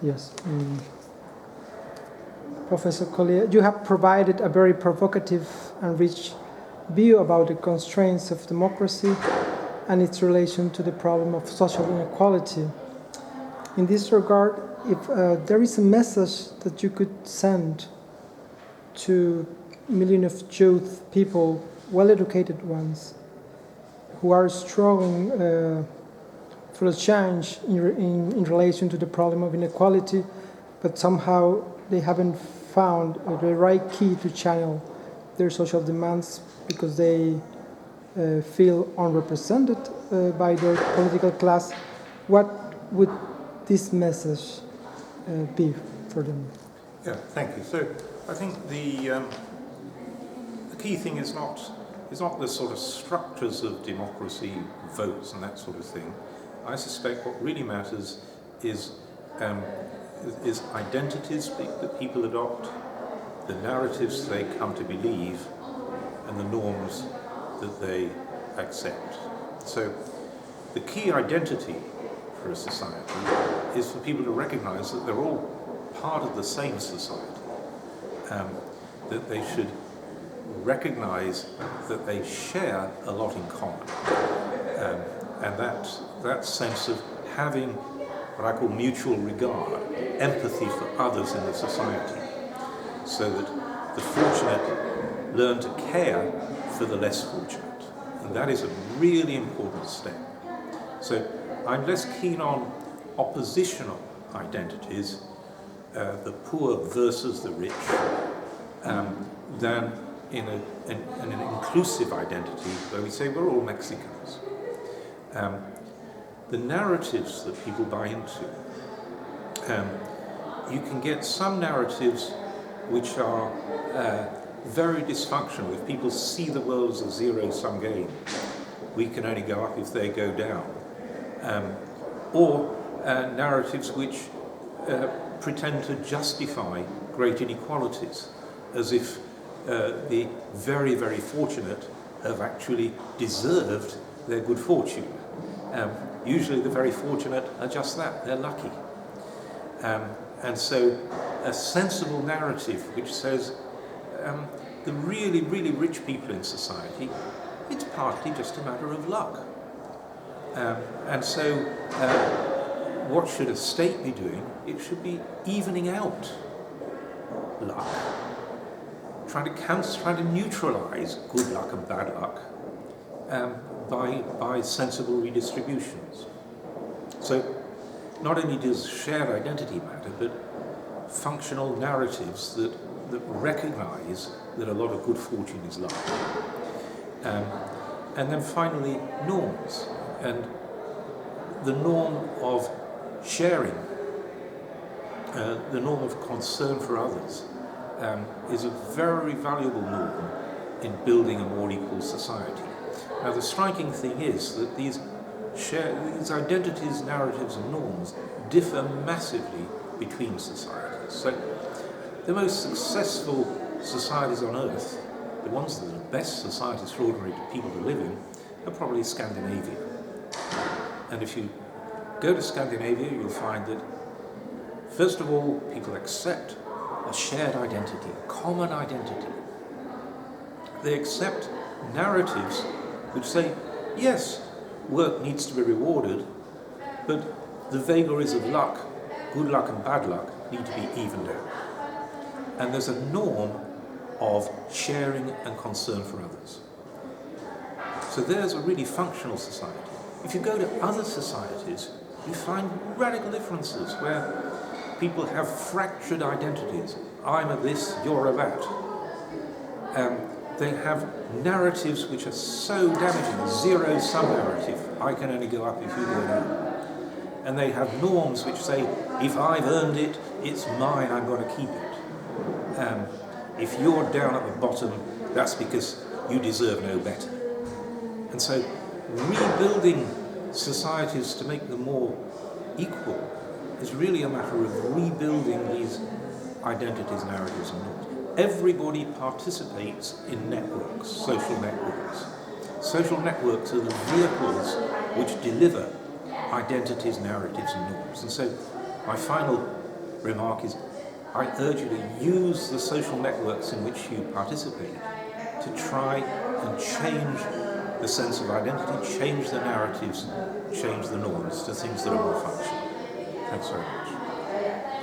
Yes. Professor Collier, you have provided a very provocative and rich view about the constraints of democracy and its relation to the problem of social inequality. In this regard, if there is a message that you could send to millions of youth, people, well-educated ones, who are struggling for a change in relation to the problem of inequality, but somehow they haven't found the right key to channel their social demands because they feel unrepresented by their political class, what would this message be for them? Yeah, thank you. So I think the key thing is not the sort of structures of democracy, votes and that sort of thing. I suspect what really matters is identities that people adopt, the narratives they come to believe, and the norms that they accept. So the key identity for a society is for people to recognize that they're all part of the same society, that they should recognize that they share a lot in common, and that sense of having what I call mutual regard, empathy for others in the society, so that the fortunate learn to care for the less fortunate. And that is a really important step. So I'm less keen on oppositional identities, the poor versus the rich, than in an inclusive identity where we say we're all Mexicans. The narratives that people buy into, you can get some narratives which are very dysfunctional. If people see the world as a zero-sum game, we can only go up if they go down. Or narratives which pretend to justify great inequalities, as if the very, very fortunate have actually deserved their good fortune. Usually the very fortunate are just that, they're lucky. And so a sensible narrative which says the really, really rich people in society, it's partly just a matter of luck. And so what should a state be doing? It should be evening out luck, trying to neutralize good luck and bad luck by sensible redistributions. So not only does shared identity matter, but functional narratives that recognize that a lot of good fortune is luck. And then finally, norms. And the norm of sharing, the norm of concern for others, is a very valuable norm in building a more equal society. Now the striking thing is that these identities, narratives and norms differ massively between societies. So the most successful societies on earth, the ones that are the best societies for ordinary people to live in, are probably Scandinavia. And if you go to Scandinavia, you'll find that, first of all, people accept a shared identity, a common identity. They accept narratives which say, yes, work needs to be rewarded, but the vagaries of luck, good luck and bad luck, need to be evened out. And there's a norm of sharing and concern for others. So there's a really functional society. If you go to other societies, you find radical differences where people have fractured identities. I'm a this, you're a that. They have narratives which are so damaging, a zero-sum narrative. I can only go up if you go down. And they have norms which say, if I've earned it, it's mine, I'm going to keep it. If you're down at the bottom, that's because you deserve no better. And so rebuilding societies to make them more equal is really a matter of rebuilding these identities, narratives and norms. Everybody participates in networks, social networks. Social networks are the vehicles which deliver identities, narratives and norms. And so my final remark is I urge you to use the social networks in which you participate to try and change the sense of identity, change the narratives, change the norms to things that are more functional. Thanks very much.